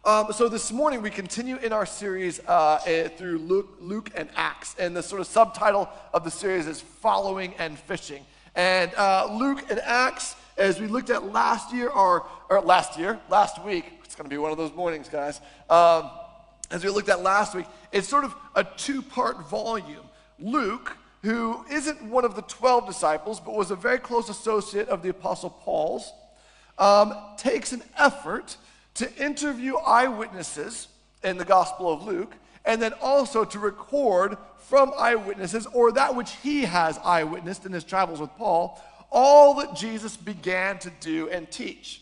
So this morning we continue in our series through Luke and Acts, and the sort of subtitle of the series is Following and Fishing. And Luke and Acts, as we looked at last week, it's going to be one of those mornings, guys. As we looked at last week, it's sort of a two-part volume. Luke, who isn't one of the 12 disciples, but was a very close associate of the Apostle Paul's, takes an effort to interview eyewitnesses in the Gospel of Luke, and then also to record from eyewitnesses, or that which he has eyewitnessed in his travels with Paul, all that Jesus began to do and teach.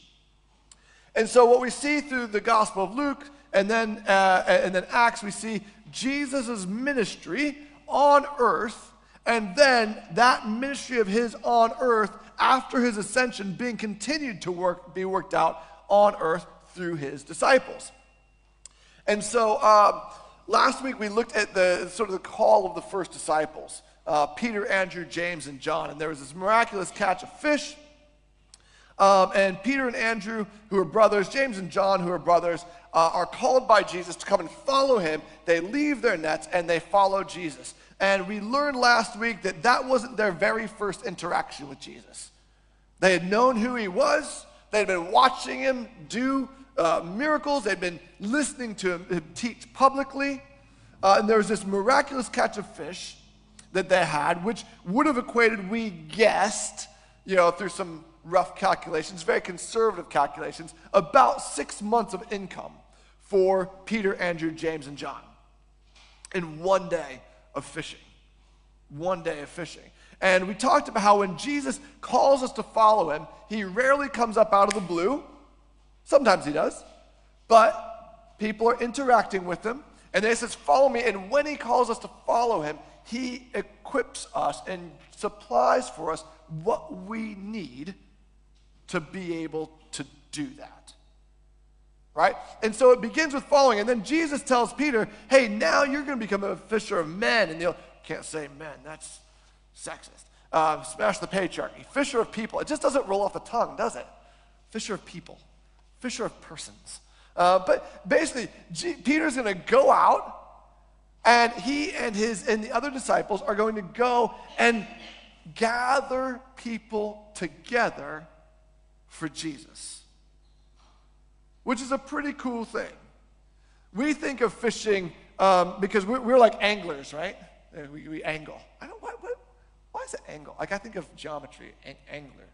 And so what we see through the Gospel of Luke and then Acts, we see Jesus' ministry on earth, and then that ministry of his on earth after his ascension being continued to be worked out on earth through his disciples. And so last week we looked at the sort of the call of the first disciples, Peter, Andrew, James, and John. And there was this miraculous catch of fish. And Peter and Andrew, who are brothers, James and John, who are brothers, are called by Jesus to come and follow him. They leave their nets and they follow Jesus. And we learned last week that that wasn't their very first interaction with Jesus. They had known who he was. They had been watching him do miracles. They'd been listening to him teach publicly. And there was this miraculous catch of fish that they had, which would have equated, we guessed, through some rough calculations, very conservative calculations, about 6 months of income for Peter, Andrew, James, and John in one day of fishing. One day of fishing. And we talked about how when Jesus calls us to follow him, he rarely comes up out of the blue. Sometimes he does. But people are interacting with him, and they says, follow me. And when he calls us to follow him, he equips us and supplies for us what we need to be able to do that. Right? And so it begins with following. And then Jesus tells Peter, hey, now you're going to become a fisher of men. And you can't say men. That's sexist. Smash the patriarchy. Fisher of people. It just doesn't roll off the tongue, does it? Fisher of people. Fisher of persons. But basically, Peter's going to go out, and he and the other disciples are going to go and gather people together for Jesus, which is a pretty cool thing. We think of fishing because we're like anglers, right? We angle. Why is it angle? Like I think of geometry, angler.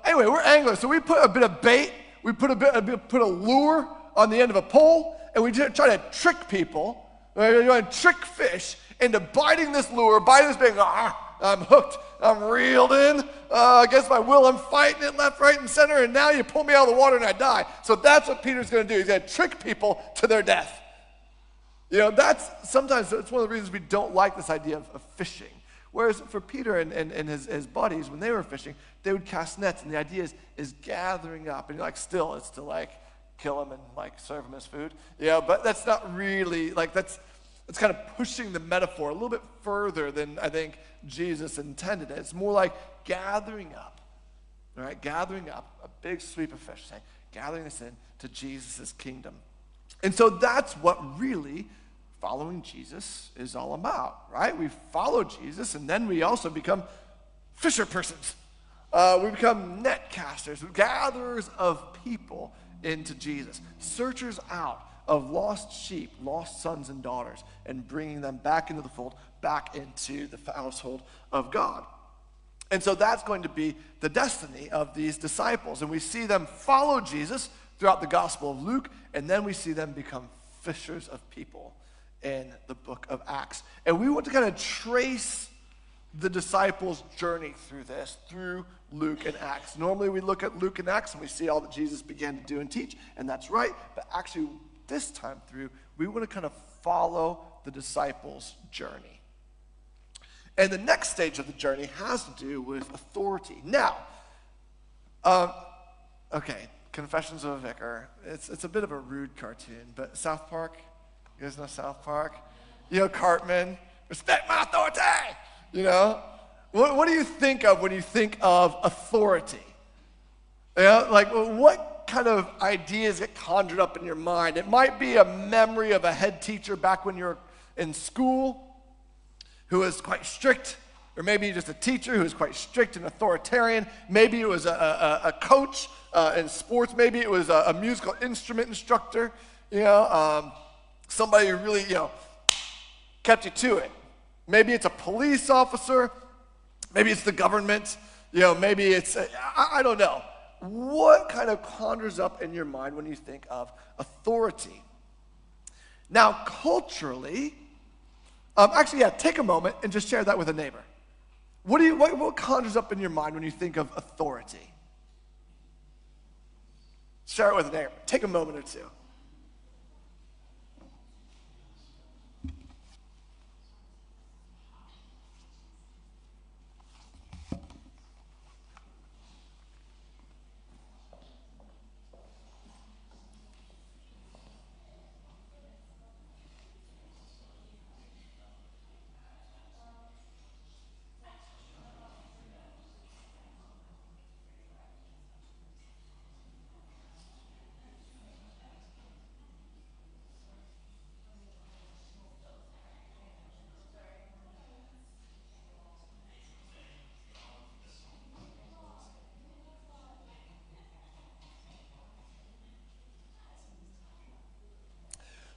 Anyway, we're anglers. So we put a bit of bait, we put a lure on the end of a pole, and we try to trick people. We're going to trick fish into biting this lure, biting this bait. I'm hooked. I'm reeled in. Against my will, I'm fighting it left, right, and center, and now you pull me out of the water and I die. So that's what Peter's going to do. He's going to trick people to their death. Sometimes it's one of the reasons we don't like this idea of fishing. Whereas for Peter and his buddies, when they were fishing, they would cast nets, and the idea is gathering up. And it's to kill him and serve him as food. But that's not really, that's kind of pushing the metaphor a little bit further than I think Jesus intended it. It's more like gathering up, all right? Gathering up a big sweep of fish, gathering this in to Jesus' kingdom. And so that's what really following Jesus is all about, right? We follow Jesus, and then we also become fisher persons. We become net casters, gatherers of people into Jesus, searchers out of lost sheep, lost sons and daughters, and bringing them back into the fold, back into the household of God. And so that's going to be the destiny of these disciples. And we see them follow Jesus throughout the Gospel of Luke, and then we see them become fishers of people in the book of Acts. And we want to kind of trace the disciples' journey through Luke and Acts. Normally we look at Luke and Acts and we see all that Jesus began to do and teach, and that's right. But actually, this time through, we want to kind of follow the disciples' journey. And the next stage of the journey has to do with authority. Now, Confessions of a Vicar. It's a bit of a rude cartoon, but South Park, you guys know South Park? Cartman, respect my authority, What do you think of when you think of authority? What kind of ideas get conjured up in your mind? It might be a memory of a head teacher back when you were in school who was quite strict, or maybe just a teacher who was quite strict and authoritarian. Maybe it was a coach in sports. Maybe it was a musical instrument instructor, somebody who really, kept you to it. Maybe it's a police officer. Maybe it's the government. Maybe it's, I don't know. What kind of conjures up in your mind when you think of authority? Now, culturally, take a moment and just share that with a neighbor. What conjures up in your mind when you think of authority? Share it with a neighbor. Take a moment or two.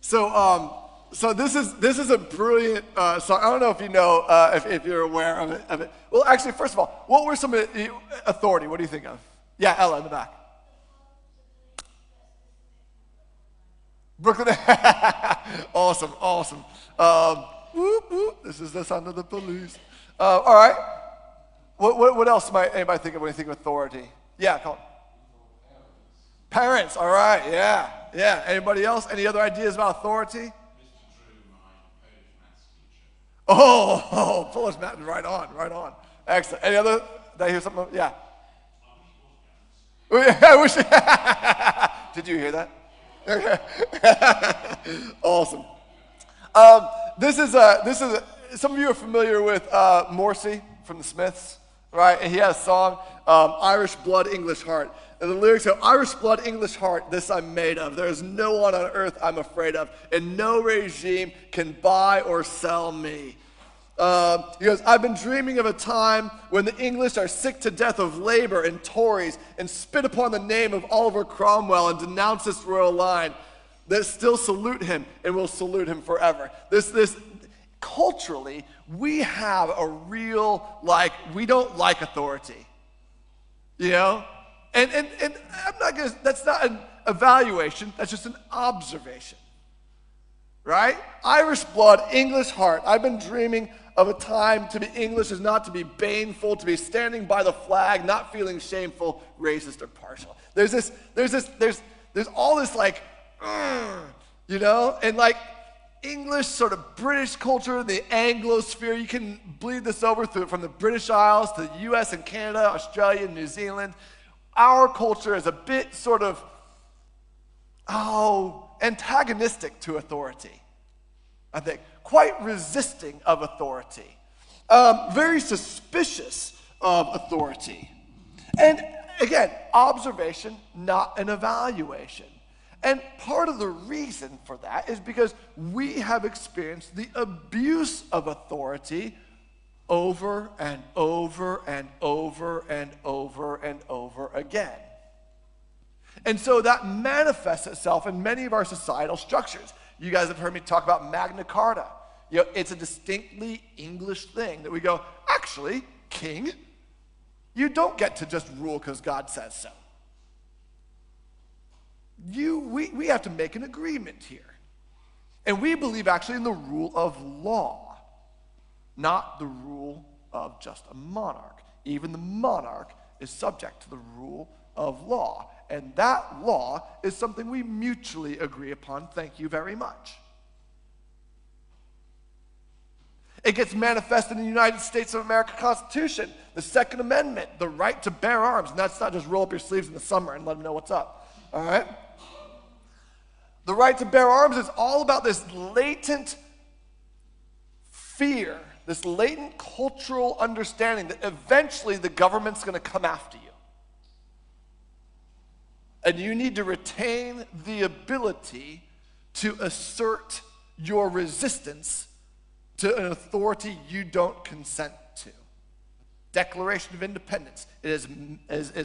So this is a brilliant song. I don't know if you know if you're aware of it. Well, actually, first of all, what were some of the authority? What do you think of? Yeah, Ella in the back. Brooklyn. Awesome. Whoop, whoop. This is the sound of the police. All right. What else might anybody think of when you think of authority? Yeah, come on. Parents. All right. Yeah. Anybody else? Any other ideas about authority? Mr. Drew, my Polish maths teacher. Oh, Polish math. Right on. Excellent. Any other? Did I hear something? Yeah. I wish. Did you hear that? Awesome. This is some of you are familiar with Morrissey from the Smiths, right? And he has a song, Irish Blood, English Heart. And the lyrics go, Irish blood, English heart, this I'm made of. There is no one on earth I'm afraid of, and no regime can buy or sell me. He goes, I've been dreaming of a time when the English are sick to death of labor and Tories and spit upon the name of Oliver Cromwell and denounce this royal line that still salute him and will salute him forever. This culturally, we have a real, we don't like authority, And I'm not gonna, that's not an evaluation, that's just an observation, right? Irish blood, English heart. I've been dreaming of a time to be English is not to be baneful, to be standing by the flag, not feeling shameful, racist, or partial. There's all this and English sort of British culture, the Anglosphere, you can bleed this over from the British Isles to the US and Canada, Australia, New Zealand. Our culture is a bit sort of, antagonistic to authority, I think. Quite resisting of authority. Very suspicious of authority. And again, observation, not an evaluation. And part of the reason for that is because we have experienced the abuse of authority over and over and over and over and over again. And so that manifests itself in many of our societal structures. You guys have heard me talk about Magna Carta. It's a distinctly English thing that we go, actually, king, you don't get to just rule because God says so. We have to make an agreement here. And we believe actually in the rule of law, not the rule of just a monarch. Even the monarch is subject to the rule of law. And that law is something we mutually agree upon. Thank you very much. It gets manifested in the United States of America Constitution, the Second Amendment, the right to bear arms. And that's not just roll up your sleeves in the summer and let them know what's up. All right? The right to bear arms is all about this latent fear, this latent cultural understanding that eventually the government's going to come after you. And you need to retain the ability to assert your resistance to an authority you don't consent to. Declaration of Independence is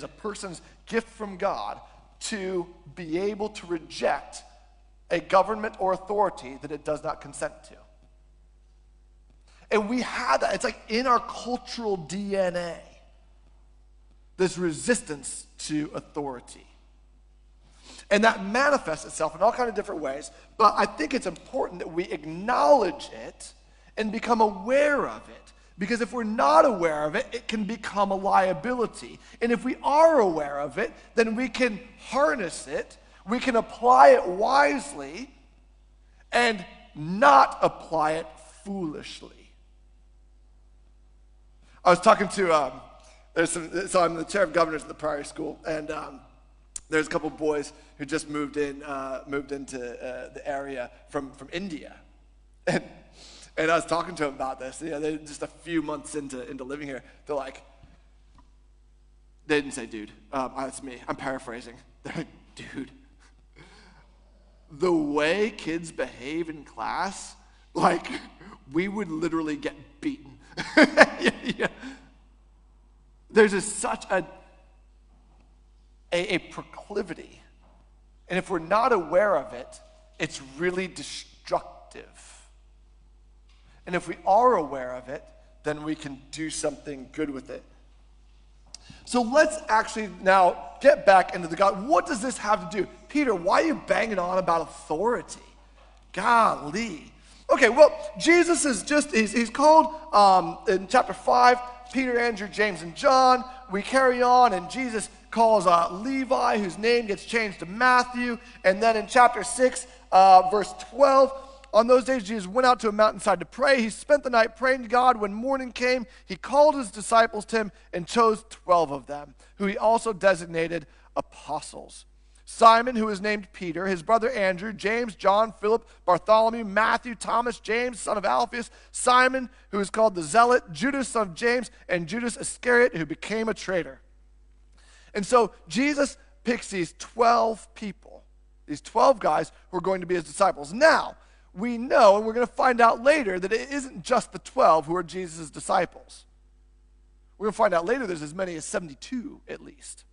a person's gift from God to be able to reject a government or authority that it does not consent to. And we have that. It's like in our cultural DNA, this resistance to authority. And that manifests itself in all kinds of different ways, but I think it's important that we acknowledge it and become aware of it. Because if we're not aware of it, it can become a liability. And if we are aware of it, then we can harness it, we can apply it wisely, and not apply it foolishly. I was talking to, so I'm the chair of governors at the Priory School, and there's a couple boys who just moved into the area from India. And I was talking to them about this. They're just a few months into living here. They're like, they didn't say, dude. That's me. I'm paraphrasing. They're like, dude, the way kids behave in class, like, we would literally get beaten. Yeah. There's such a proclivity. And if we're not aware of it, it's really destructive. And if we are aware of it, then we can do something good with it. So let's actually now get back into the God. What does this have to do? Peter, why are you banging on about authority? Golly. Okay, well, Jesus is he's called in chapter 5, Peter, Andrew, James, and John. We carry on, and Jesus calls Levi, whose name gets changed to Matthew. And then in chapter 6, verse 12, on those days, Jesus went out to a mountainside to pray. He spent the night praying to God. When morning came, he called his disciples to him and chose 12 of them, who he also designated apostles. Simon, who is named Peter, his brother Andrew, James, John, Philip, Bartholomew, Matthew, Thomas, James, son of Alphaeus, Simon, who is called the Zealot, Judas, son of James, and Judas Iscariot, who became a traitor. And so Jesus picks these 12 people, these 12 guys who are going to be his disciples. Now, we know, and we're going to find out later, that it isn't just the 12 who are Jesus' disciples. We're going to find out later there's as many as 72 at least.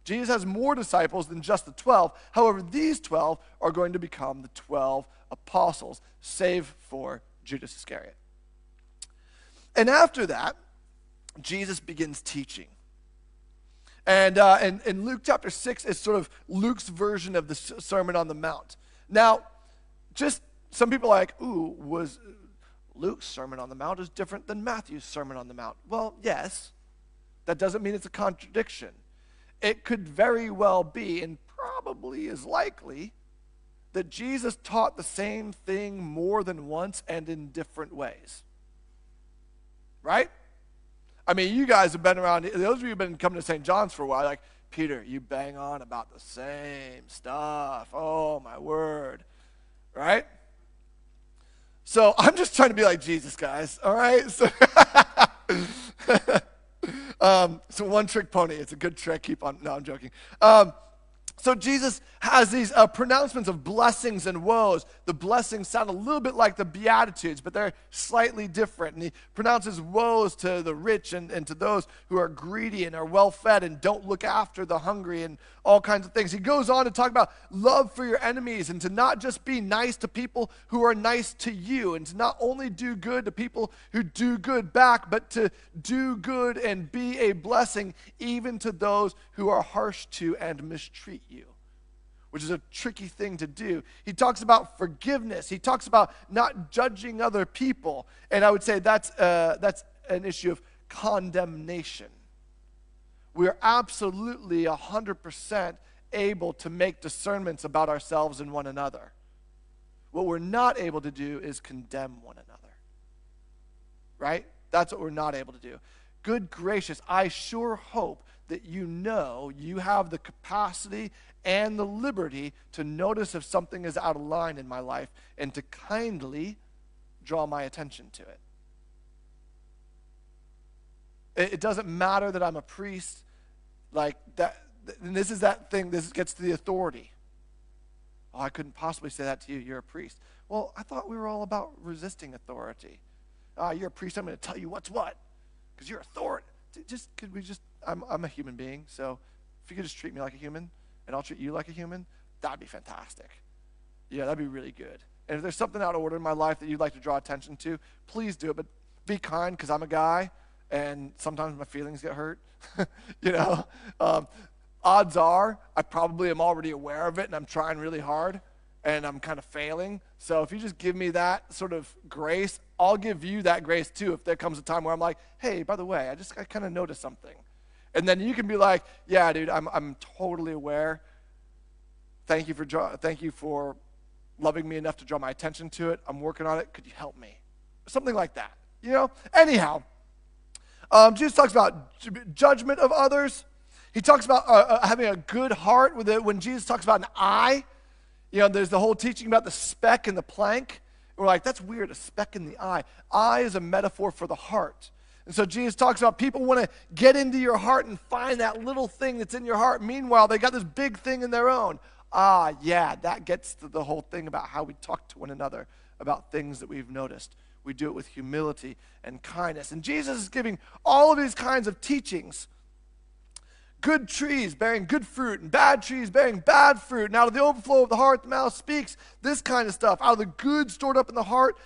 Jesus has more disciples than just the 12. However, these 12 are going to become the 12 apostles, save for Judas Iscariot. And after that, Jesus begins teaching. And in Luke chapter 6 is sort of Luke's version of the Sermon on the Mount. Now, just some people are like, ooh, was Luke's Sermon on the Mount is different than Matthew's Sermon on the Mount? Well, yes. That doesn't mean it's a contradiction. It could very well be, and probably is likely, that Jesus taught the same thing more than once and in different ways. Right? I mean, you guys have been around, those of you who have been coming to St. John's for a while, like, Peter, you bang on about the same stuff. Oh, my word. Right? So I'm just trying to be like Jesus, guys. All right? So one trick pony. It's a good trick. No, I'm joking. So Jesus has these pronouncements of blessings and woes. The blessings sound a little bit like the Beatitudes, but they're slightly different. And he pronounces woes to the rich and to those who are greedy and are well-fed and don't look after the hungry and all kinds of things. He goes on to talk about love for your enemies and to not just be nice to people who are nice to you and to not only do good to people who do good back, but to do good and be a blessing even to those who are harsh to and mistreat you, which is a tricky thing to do. He talks about forgiveness. He talks about not judging other people. And I would say that's an issue of condemnation. We are absolutely 100% able to make discernments about ourselves and one another. What we're not able to do is condemn one another. Right? That's what we're not able to do. Good gracious, I sure hope that you know you have the capacity and the liberty to notice if something is out of line in my life and to kindly draw my attention to it. It doesn't matter that I'm a priest, like And this is that thing, this gets to the authority. Oh, I couldn't possibly say that to you. You're a priest. Well, I thought we were all about resisting authority. You're a priest. I'm going to tell you what's what because you're authority. I'm a human being, so if you could just treat me like a human and I'll treat you like a human, that'd be fantastic. Yeah, that'd be really good. And if there's something out of order in my life that you'd like to draw attention to, please do it, but be kind because I'm a guy and sometimes my feelings get hurt. Odds are I probably am already aware of it and I'm trying really hard and I'm kind of failing. So if you just give me that sort of grace, I'll give you that grace too if there comes a time where I'm like, hey, by the way, I kind of noticed something. And then you can be like, yeah, dude, I'm totally aware. Thank you for loving me enough to draw my attention to it. I'm working on it. Could you help me? Something like that. Anyhow, Jesus talks about judgment of others. He talks about having a good heart. When Jesus talks about an eye, there's the whole teaching about the speck and the plank. We're like, that's weird, a speck in the eye. Eye is a metaphor for the heart. And so Jesus talks about people want to get into your heart and find that little thing that's in your heart. Meanwhile, they got this big thing in their own. Yeah, that gets to the whole thing about how we talk to one another about things that we've noticed. We do it with humility and kindness. And Jesus is giving all of these kinds of teachings. Good trees bearing good fruit and bad trees bearing bad fruit. And out of the overflow of the heart, the mouth speaks. This kind of stuff. Out of the good stored up in the heart,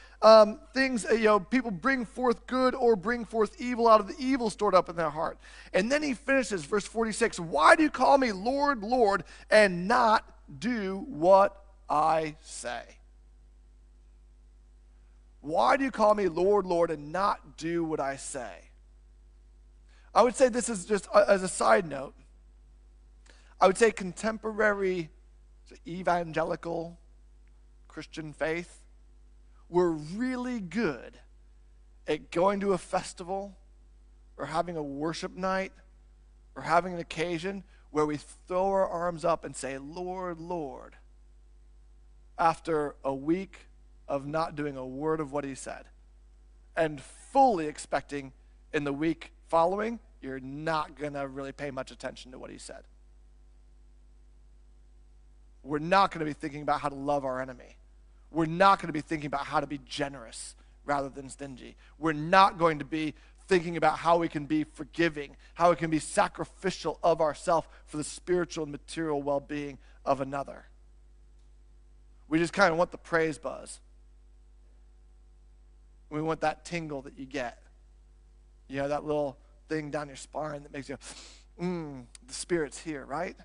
people bring forth good or bring forth evil out of the evil stored up in their heart. And then he finishes, verse 46, why do you call me Lord, Lord, and not do what I say? Why do you call me Lord, Lord, and not do what I say? I would say this is just as a side note. I would say contemporary evangelical Christian faith, we're really good at going to a festival or having a worship night or having an occasion where we throw our arms up and say, Lord, Lord, after a week of not doing a word of what he said, and fully expecting in the week following, you're not going to really pay much attention to what he said. We're not going to be thinking about how to love our enemy. We're not going to be thinking about how to be generous rather than stingy. We're not going to be thinking about how we can be forgiving, how we can be sacrificial of ourselves for the spiritual and material well-being of another. We just kind of want the praise buzz. We want that tingle that you get. That little thing down your spine that makes you, the Spirit's here, right?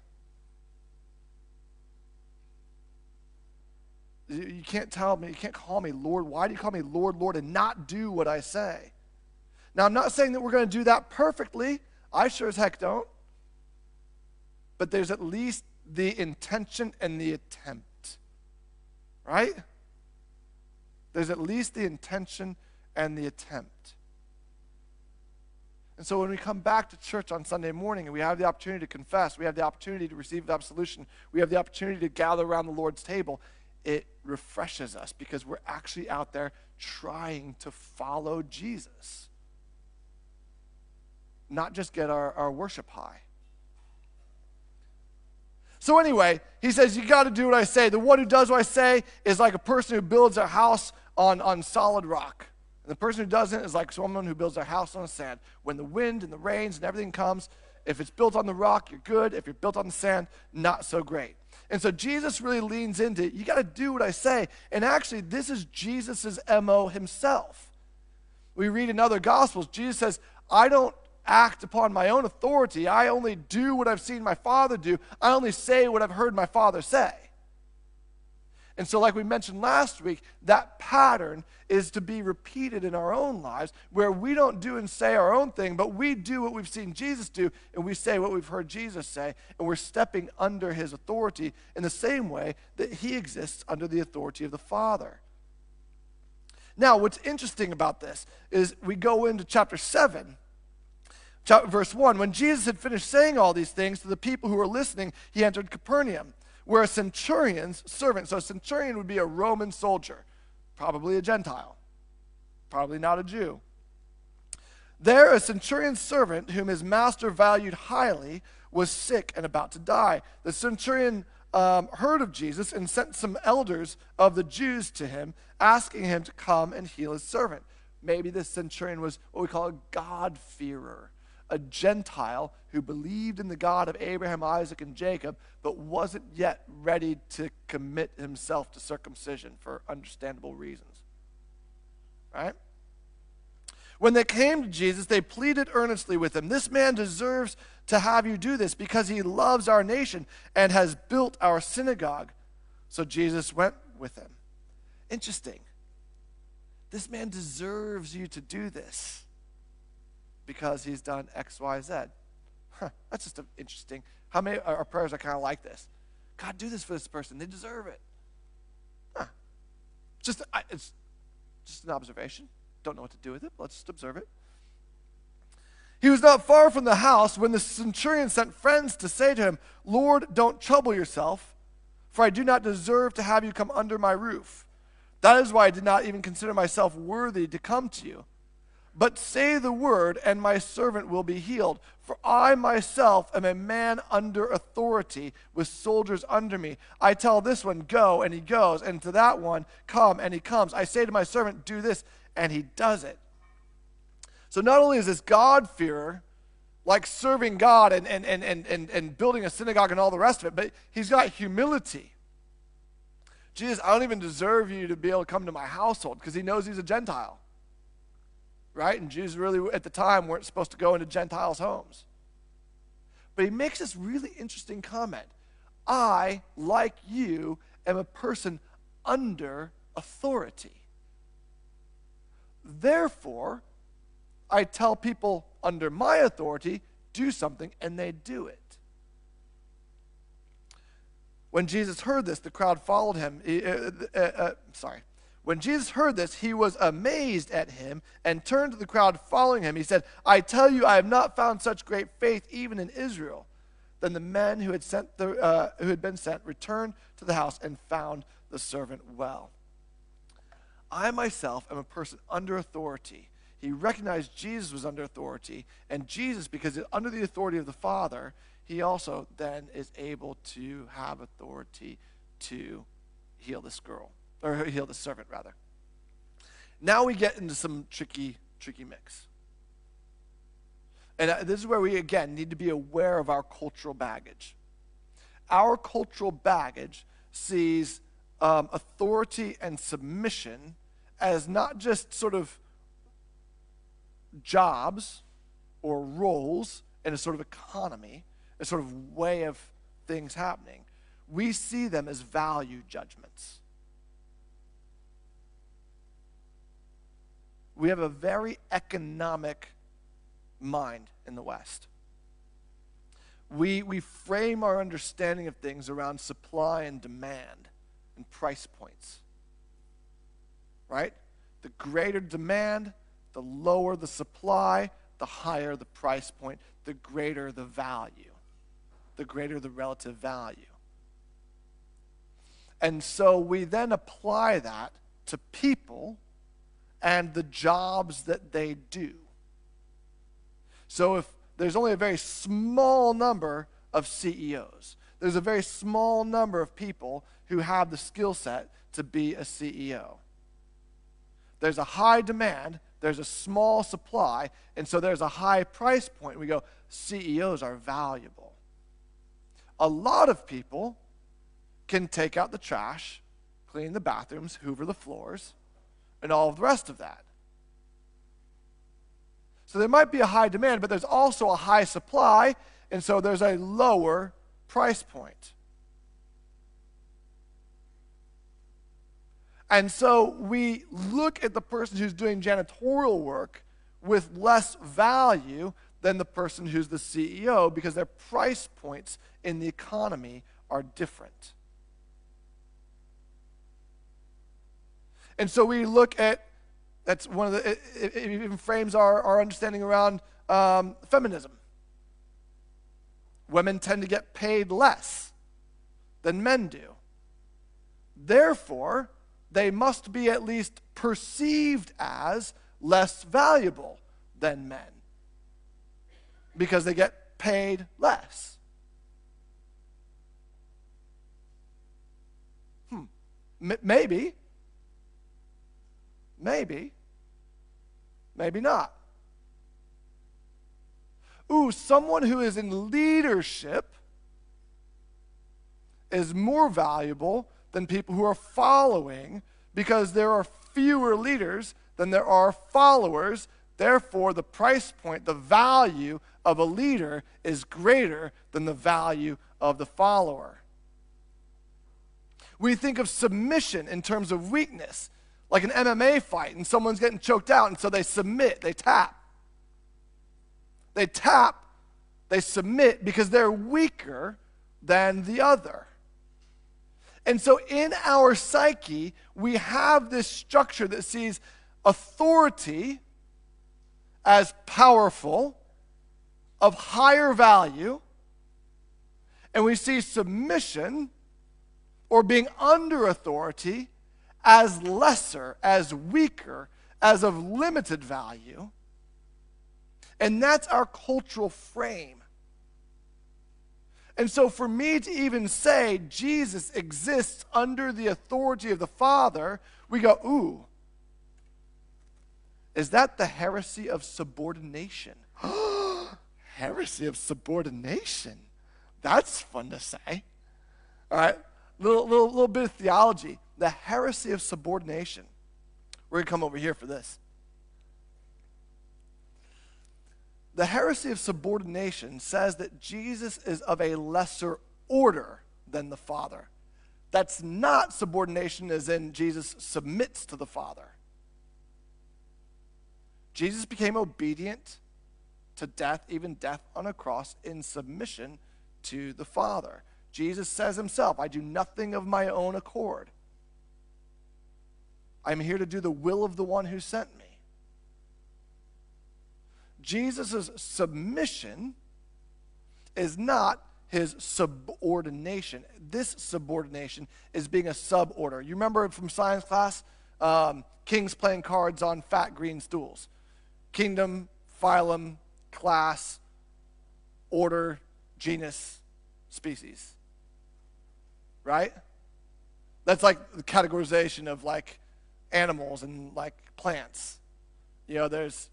You can't tell me, you can't call me Lord. Why do you call me Lord, Lord, and not do what I say? Now, I'm not saying that we're going to do that perfectly. I sure as heck don't. But there's at least the intention and the attempt, right? There's at least the intention and the attempt. And so when we come back to church on Sunday morning and we have the opportunity to confess, we have the opportunity to receive absolution, we have the opportunity to gather around the Lord's table, it refreshes us because we're actually out there trying to follow Jesus. Not just get our worship high. So anyway, he says, you got to do what I say. The one who does what I say is like a person who builds a house on solid rock. And the person who doesn't is like someone who builds their house on the sand. When the wind and the rains and everything comes, if it's built on the rock, you're good. If you're built on the sand, not so great. And so Jesus really leans into, you got to do what I say. And actually, this is Jesus' MO himself. We read in other Gospels, Jesus says, I don't act upon my own authority. I only do what I've seen my Father do. I only say what I've heard my Father say. And so like we mentioned last week, that pattern is to be repeated in our own lives where we don't do and say our own thing, but we do what we've seen Jesus do and we say what we've heard Jesus say, and we're stepping under his authority in the same way that he exists under the authority of the Father. Now, what's interesting about this is we go into chapter 7, verse 1. When Jesus had finished saying all these things to the people who were listening, he entered Capernaum, where a centurion's servant, so a centurion would be a Roman soldier, probably a Gentile, probably not a Jew. There, a centurion's servant, whom his master valued highly, was sick and about to die. The centurion heard of Jesus and sent some elders of the Jews to him, asking him to come and heal his servant. Maybe this centurion was what we call a God-fearer, a Gentile who believed in the God of Abraham, Isaac, and Jacob, but wasn't yet ready to commit himself to circumcision for understandable reasons. Right? When they came to Jesus, they pleaded earnestly with him, "This man deserves to have you do this because he loves our nation and has built our synagogue." So Jesus went with him. Interesting. This man deserves you to do this because he's done X, Y, Z. That's just interesting. How many of our prayers are kind of like this? God, do this for this person. They deserve it. It's just an observation. Don't know what to do with it. Let's just observe it. He was not far from the house when the centurion sent friends to say to him, "Lord, don't trouble yourself, for I do not deserve to have you come under my roof. That is why I did not even consider myself worthy to come to you. But say the word, and my servant will be healed. For I myself am a man under authority, with soldiers under me. I tell this one, 'Go,' and he goes, and to that one, 'Come,' and he comes. I say to my servant, 'Do this,' and he does it." So not only is this God-fearer, like serving God and building a synagogue and all the rest of it, but he's got humility. Jesus, I don't even deserve you to be able to come to my household, because he knows he's a Gentile. Right? And Jews really, at the time, weren't supposed to go into Gentiles' homes. But he makes this really interesting comment. I, like you, am a person under authority. Therefore, I tell people under my authority, do something, and they do it. When Jesus heard this, the crowd followed him. When Jesus heard this, he was amazed at him and turned to the crowd following him. He said, "I tell you, I have not found such great faith even in Israel." Then the men who had been sent returned to the house and found the servant well. I myself am a person under authority. He recognized Jesus was under authority, and Jesus, because he's under the authority of the Father, he also then is able to have authority to heal this girl. Or heal the servant, rather. Now we get into some tricky mix. And this is where we, again, need to be aware of our cultural baggage. Our cultural baggage sees authority and submission as not just sort of jobs or roles in a sort of economy, a sort of way of things happening. We see them as value judgments. We have a very economic mind in the West. We frame our understanding of things around supply and demand and price points. Right? The greater demand, the lower the supply, the higher the price point, the greater the value, the greater the relative value. And so we then apply that to people and the jobs that they do. So if there's only a very small number of CEOs, there's a very small number of people who have the skill set to be a CEO. There's a high demand, there's a small supply, and so there's a high price point. We go, CEOs are valuable. A lot of people can take out the trash, clean the bathrooms, hoover the floors, and all of the rest of that. So there might be a high demand, but there's also a high supply, and so there's a lower price point. And so we look at the person who's doing janitorial work with less value than the person who's the CEO because their price points in the economy are different. And so we look at, that's one of the, it even frames our understanding around feminism. Women tend to get paid less than men do. Therefore, they must be at least perceived as less valuable than men because they get paid less. Maybe. Maybe not. Ooh, someone who is in leadership is more valuable than people who are following because there are fewer leaders than there are followers. Therefore, the price point, the value of a leader is greater than the value of the follower. We think of submission in terms of weakness, like an MMA fight, and someone's getting choked out, and so they submit, they tap. They tap, they submit because they're weaker than the other. And so in our psyche, we have this structure that sees authority as powerful, of higher value, and we see submission or being under authority as lesser, as weaker, as of limited value. And that's our cultural frame. And so for me to even say Jesus exists under the authority of the Father, we go, ooh, is that the heresy of subordination? Heresy of subordination. That's fun to say. All right, little bit of theology. The heresy of subordination. We're going to come over here for this. The heresy of subordination says that Jesus is of a lesser order than the Father. That's not subordination as in Jesus submits to the Father. Jesus became obedient to death, even death on a cross, in submission to the Father. Jesus says himself, I do nothing of my own accord. I'm here to do the will of the one who sent me. Jesus' submission is not his subordination. This subordination is being a suborder. You remember from science class, kings playing cards on fat green stools. Kingdom, phylum, class, order, genus, species. Right? That's like the categorization of like animals and like plants. You know, there's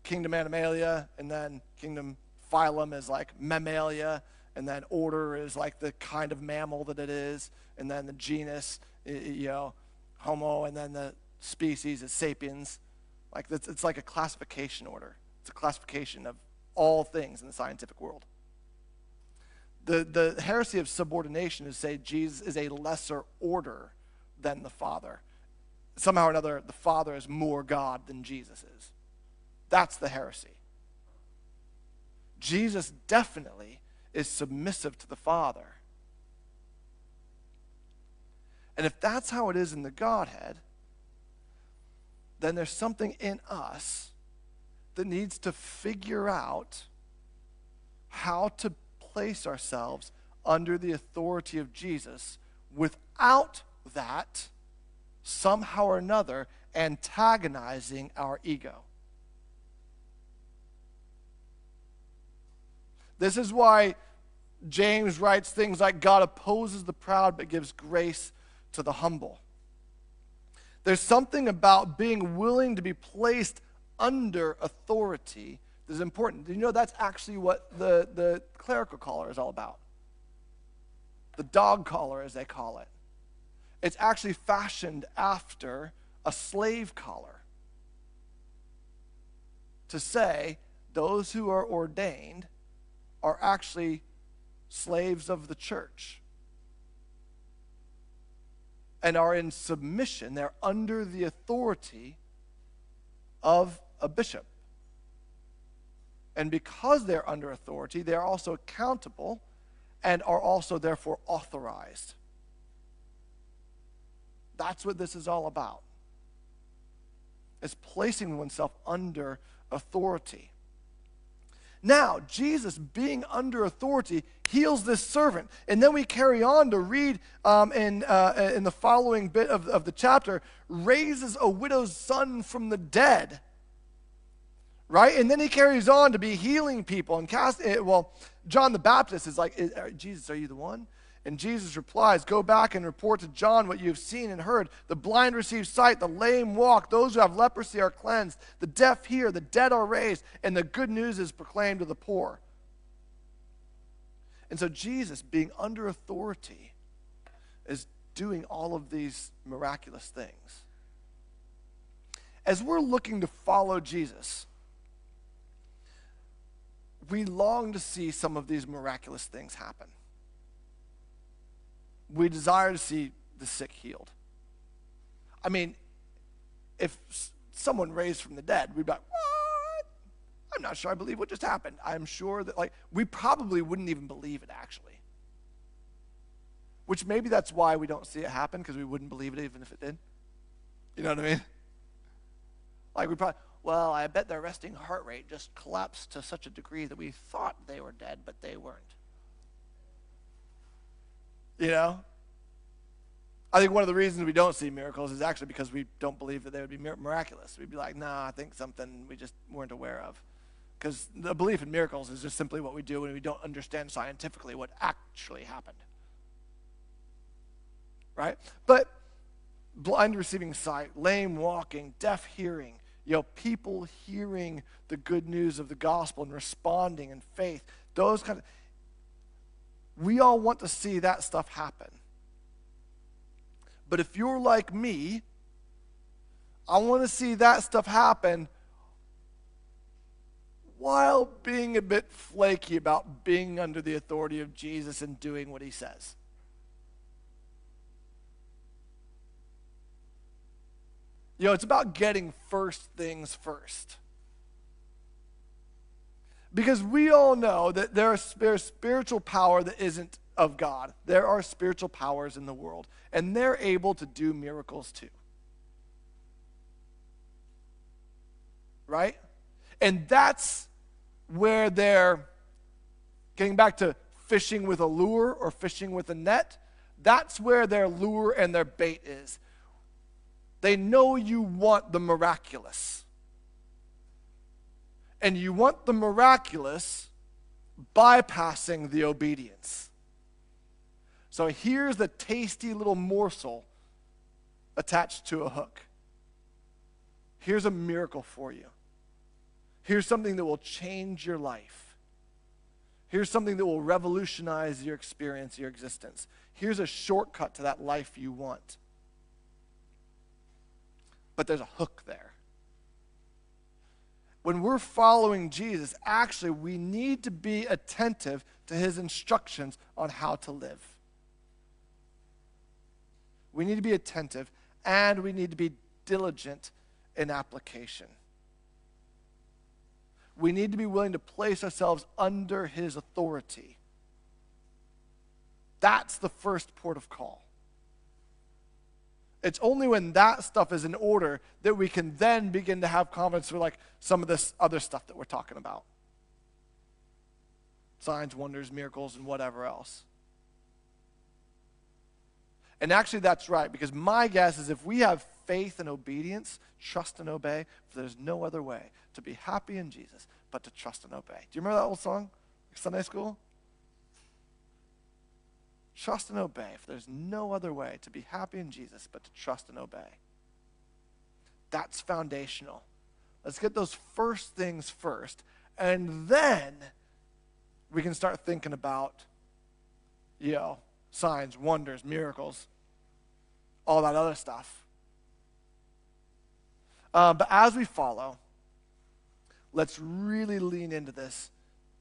kingdom Animalia, and then kingdom phylum is like Mammalia, and then order is like the kind of mammal that it is, and then the genus, you know, Homo, and then the species is Sapiens. Like it's like a classification order. It's a classification of all things in the scientific world. The heresy of subordination is to say Jesus is a lesser order than the Father. Somehow or another, the Father is more God than Jesus is. That's the heresy. Jesus definitely is submissive to the Father. And if that's how it is in the Godhead, then there's something in us that needs to figure out how to place ourselves under the authority of Jesus without that somehow or another antagonizing our ego. This is why James writes things like, God opposes the proud but gives grace to the humble. There's something about being willing to be placed under authority that is important. Do you know that's actually what the clerical collar is all about? The dog collar, as they call it. It's actually fashioned after a slave collar to say those who are ordained are actually slaves of the church and are in submission. They're under the authority of a bishop. And because they're under authority, they're also accountable and are also therefore authorized. That's what this is all about. It's placing oneself under authority. Now, Jesus, being under authority, heals this servant. And then we carry on to read in the following bit of the chapter, raises a widow's son from the dead. Right? And then he carries on to be healing people and John the Baptist is like, Jesus, are you the one? And Jesus replies, go back and report to John what you have seen and heard. The blind receive sight, the lame walk, those who have leprosy are cleansed, the deaf hear, the dead are raised, and the good news is proclaimed to the poor. And so Jesus, being under authority, is doing all of these miraculous things. As we're looking to follow Jesus, we long to see some of these miraculous things happen. We desire to see the sick healed. I mean, if someone raised from the dead, we'd be like, what? I'm not sure I believe what just happened. I'm sure that, we probably wouldn't even believe it, actually. Which maybe that's why we don't see it happen, because we wouldn't believe it even if it did. You know what I mean? We probably, well, I bet their resting heart rate just collapsed to such a degree that we thought they were dead, but they weren't. You know? I think one of the reasons we don't see miracles is actually because we don't believe that they would be miraculous. We'd be like, nah, I think something we just weren't aware of. Because the belief in miracles is just simply what we do when we don't understand scientifically what actually happened. Right? But blind receiving sight, lame walking, deaf hearing, people hearing the good news of the gospel and responding in faith, those kind of, we all want to see that stuff happen. But if you're like me, I want to see that stuff happen while being a bit flaky about being under the authority of Jesus and doing what he says. It's about getting first things first. Because we all know that there's spiritual power that isn't of God. There are spiritual powers in the world, and they're able to do miracles too. Right? And that's where they're, getting back to fishing with a lure or fishing with a net, that's where their lure and their bait is. They know you want the miraculous. And you want the miraculous bypassing the obedience. So here's the tasty little morsel attached to a hook. Here's a miracle for you. Here's something that will change your life. Here's something that will revolutionize your experience, your existence. Here's a shortcut to that life you want. But there's a hook there. When we're following Jesus, actually, we need to be attentive to his instructions on how to live. We need to be attentive, and we need to be diligent in application. We need to be willing to place ourselves under his authority. That's the first port of call. It's only when that stuff is in order that we can then begin to have confidence for some of this other stuff that we're talking about. Signs, wonders, miracles, and whatever else. And actually that's right, because my guess is if we have faith and obedience, trust and obey, for there's no other way to be happy in Jesus but to trust and obey. Do you remember that old song? Sunday school? Trust and obey, for there's no other way to be happy in Jesus but to trust and obey. That's foundational. Let's get those first things first, and then we can start thinking about, signs, wonders, miracles, all that other stuff. But as we follow, let's really lean into this.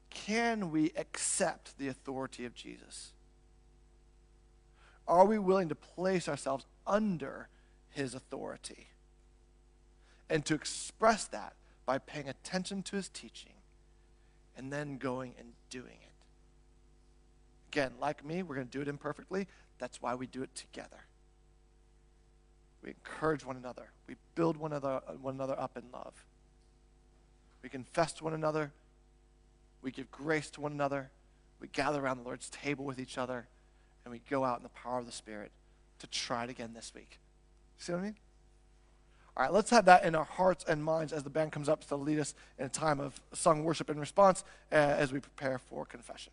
Can we accept the authority of Jesus? Are we willing to place ourselves under his authority? And to express that by paying attention to his teaching and then going and doing it. Again, like me, we're going to do it imperfectly. That's why we do it together. We encourage one another. We build one another up in love. We confess to one another. We give grace to one another. We gather around the Lord's table with each other. And we go out in the power of the Spirit to try it again this week. See what I mean? All right, let's have that in our hearts and minds as the band comes up to lead us in a time of song, worship, and response as we prepare for confession.